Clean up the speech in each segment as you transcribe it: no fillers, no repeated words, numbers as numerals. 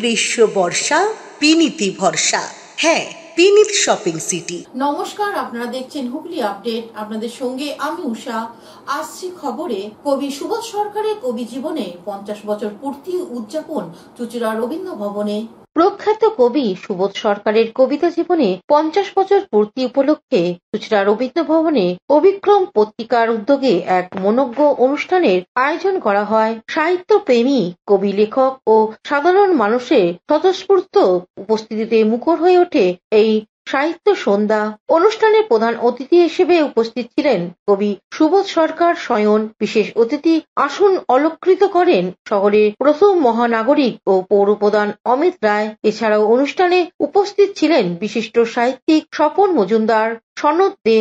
গ্রীষ্ম বর্ষা বিনীতি ভরসা। হ্যাঁ, বিনীত শপিং সিটি। নমস্কার, আপনারা দেখছেন হুগলি আপডেট। আপনাদের সঙ্গে আমি উষা। আসছি খবরে, কবি সুবোধ সরকারের কবি জীবনে 50 বছর পূর্তি উদযাপন চুঁচুড়া রবীন্দ্র ভবনে। প্রখ্যাত কবি সুবোধ সরকারের কবিতা জীবনে 50 বছর পূর্তি উপলক্ষে চুঁচুড়া রবীন্দ্র ভবনে অবিক্রম পত্রিকার উদ্যোগে এক মনোজ্ঞ অনুষ্ঠানের আয়োজন করা হয়। সাহিত্য প্রেমী, কবি, লেখক ও সাধারণ মানুষের স্বতঃস্ফূর্ত উপস্থিতিতে মুখর হয়ে ওঠে এই সাহিত্য সন্ধ্যা। অনুষ্ঠানে প্রধান অতিথি হিসেবে উপস্থিত ছিলেন কবি সুবোধ সরকার স্বয়ং। বিশেষ অতিথি আসন অলংকৃত করেন শহরের প্রথম মহানাগরিক ও পৌর প্রধান অমিত রায়। এছাড়াও অনুষ্ঠানে উপস্থিত ছিলেন বিশিষ্ট সাহিত্যিক স্বপন মজুমদার, সনদ দে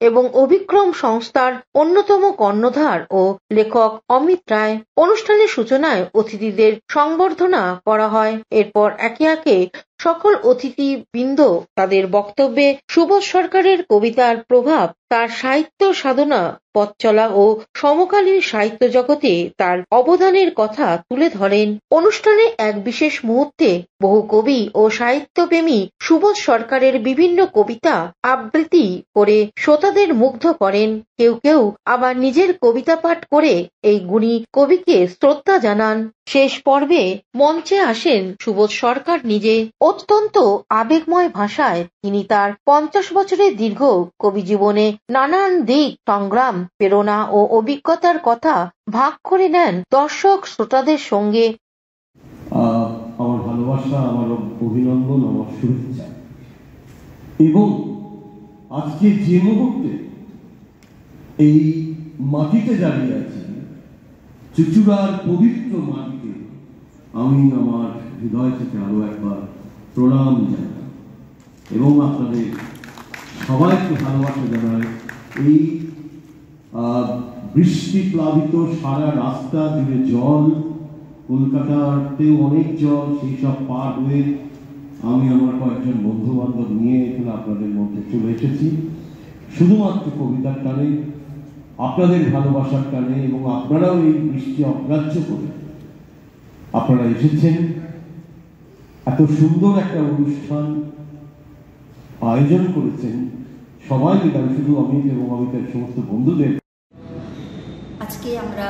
এবং অবিক্রম সংস্থার অন্যতম কর্ণধার ও লেখক অমিত রায়। অনুষ্ঠানের সূচনায় অতিথিদের সংবর্ধনা করা হয়। এরপর একে একে সকল অতিথিবৃন্দ তাদের বক্তব্যে সুবোধ সরকারের কবিতার প্রভাব, তার সাহিত্য সাধনা, পথ চলা ও সমকালীন সাহিত্য জগতে তার অবদানের কথা তুলে ধরেন। অনুষ্ঠানে এক বিশেষ মুহূর্তে বহু কবি ও সাহিত্যপ্রেমী সুবোধ সরকারের বিভিন্ন কবিতা আবৃত্তি করে শ্রোতাদের মুগ্ধ করেন। কেউ কেউ আবার নিজের কবিতা পাঠ করে এই গুণী কবিকে শ্রদ্ধা জানান। শেষ পর্বে মঞ্চে আসেন সুবোধ সরকার নিজে। অত্যন্ত আবেগময় ভাষায় তিনি তার 50 বছরের দীর্ঘ কবি জীবনে নানান দিক, সংগ্রাম, প্রেরণা ও অভিজ্ঞতার কথা ভাগ করে নেন দর্শক শ্রোতাদের সঙ্গে। আমার ভালোবাসা, আমার অভিনন্দন, আমার শুভেচ্ছা। এবং আজকে যে মুহূর্তে এই মাটিতে দাঁড়িয়ে আছি, চুঁচুড়ার পবিত্র মাটিতে, আমি আমার হৃদয় থেকে আরো একবার প্রণাম জানাই এবং আপনাদের সবাইকে ভালোবাসা জানাই। এই বৃষ্টি প্লাবিত সারা রাস্তা জুড়ে জল, কলকাতাতেও অনেক জল, সেই সব পার হয়ে আমি আমার কয়েকজন বন্ধু বান্ধব নিয়ে এখানে আপনাদের মধ্যে চলে এসেছি শুধুমাত্র কবিতার টানে, আপনাদের ভালোবাসার টানে। এবং আপনারাও এই বৃষ্টি অগ্রাহ্য করে আপনারা এসেছেন, এত সুন্দর একটা অনুষ্ঠান আয়োজন করেছেন সবাই মিলে। আমি শুধু অমিত এবং অমিতের সমস্ত বন্ধুদের। আজকে আমরা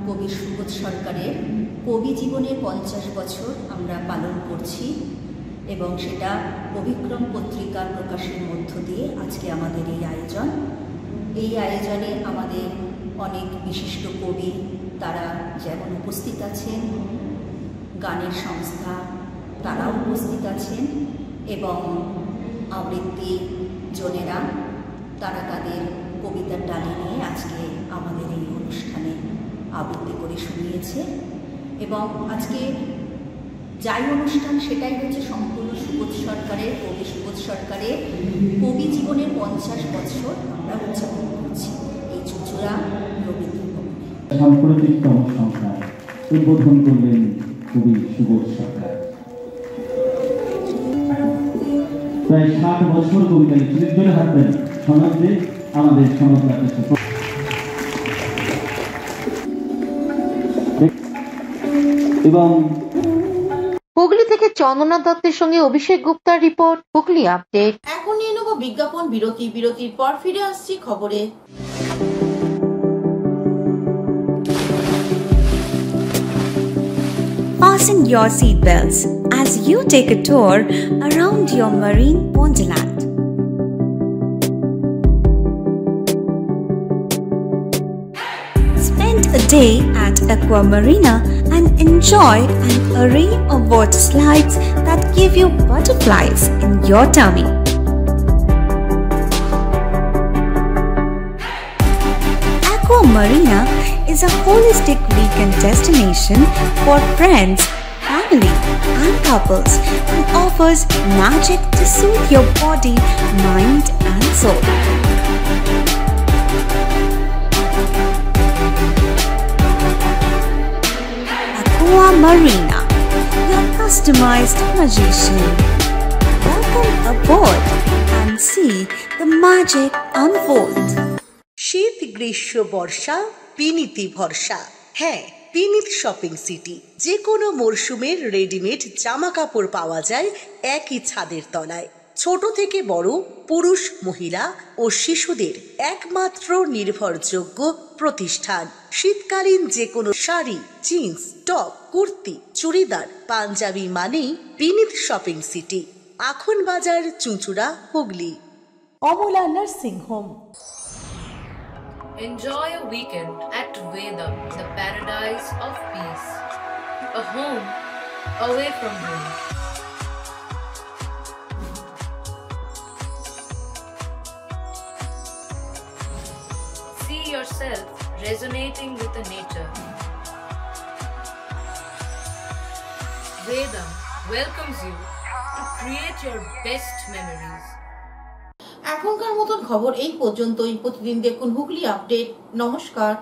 কবি সুবোধ সরকারের কবি জীবনের 50 বছর আমরা পালন করছি এবং সেটা অবিক্রম পত্রিকার প্রকাশের মধ্য দিয়ে আজকে আমাদের এই আয়োজন। এই আয়োজনে আমাদের অনেক বিশিষ্ট কবি তারা যেমন উপস্থিত আছেন, গানের সংস্থা তারাও উপস্থিত আছেন এবং আবৃত্তি জনেরা তারা তাদের কবিতার ডালি নিয়ে আজকে আমাদের এই অনুষ্ঠানে আবৃত্তি করে শুনিয়েছে। এবং আজকে যাই অনুষ্ঠান সেটাই হচ্ছে সম্পূর্ণ সুবোধ সরকারের, কবি সুবোধ সরকারের কবি জীবনের 50 বছর আমরা উদযাপন করছি এই চুঁচুড়া রবীন্দ্র ভবনে। সাম্প্রতিকতম সংখ্যা উদ্বোধন করলেন কবি সুবোধ সরকার। প্রায় 60 বছর কবিতা লিখছিলেন। জোরে হাঁটবেন সনদে, আমাদের সনদ এবং হুগলি থেকে চন্দনা দত্তের সঙ্গে অভিষেক গুপ্তার রিপোর্ট, হুগলি আপডেট। এখন নিয়ে নেব বিজ্ঞাপন বিরতি। বিরতির পর ফিরে আসছি খবরে। Fasten your seatbelts as you take a tour around your marine wonderland. Spend a day at Aqua Marina and enjoy an array of water slides that give you butterflies in your tummy. Aqua Marina is a holistic weekend destination for friends, family and couples and offers magic to soothe your body, mind and soul. Aqua Marina, your customized magician. Welcome aboard and see the magic unfold. শীত গ্রীষ্ম বর্ষা বিনীতি ভরসা। হ্যাঁ, বিনীত shopping city. যে কোনো মরশুমের readymade জামা কাপড় পাওয়া যায় একই ছাদের তলায়। ছোট থেকে বড়, পুরুষ, মহিলা ও শিশুদের একমাত্র নির্ভরযোগ্য প্রতিষ্ঠান। শীতকালীন যে কোনো শাড়ি, জিন্স, টপ, কুর্তি, চুড়িদার, পাঞ্জাবি মানেই বিনীত শপিং সিটি। আখন বাজার, চুঁচুড়া, Hooghly. Amala nursing home. Enjoy a weekend at Vedam, the paradise of peace. A home away from home. See yourself resonating with the nature. Vedam welcomes you to create your best memories. এখনকার মতন খবর এই পর্যন্তই। প্রতিদিন দেখুন Hooghly update. নমস্কার।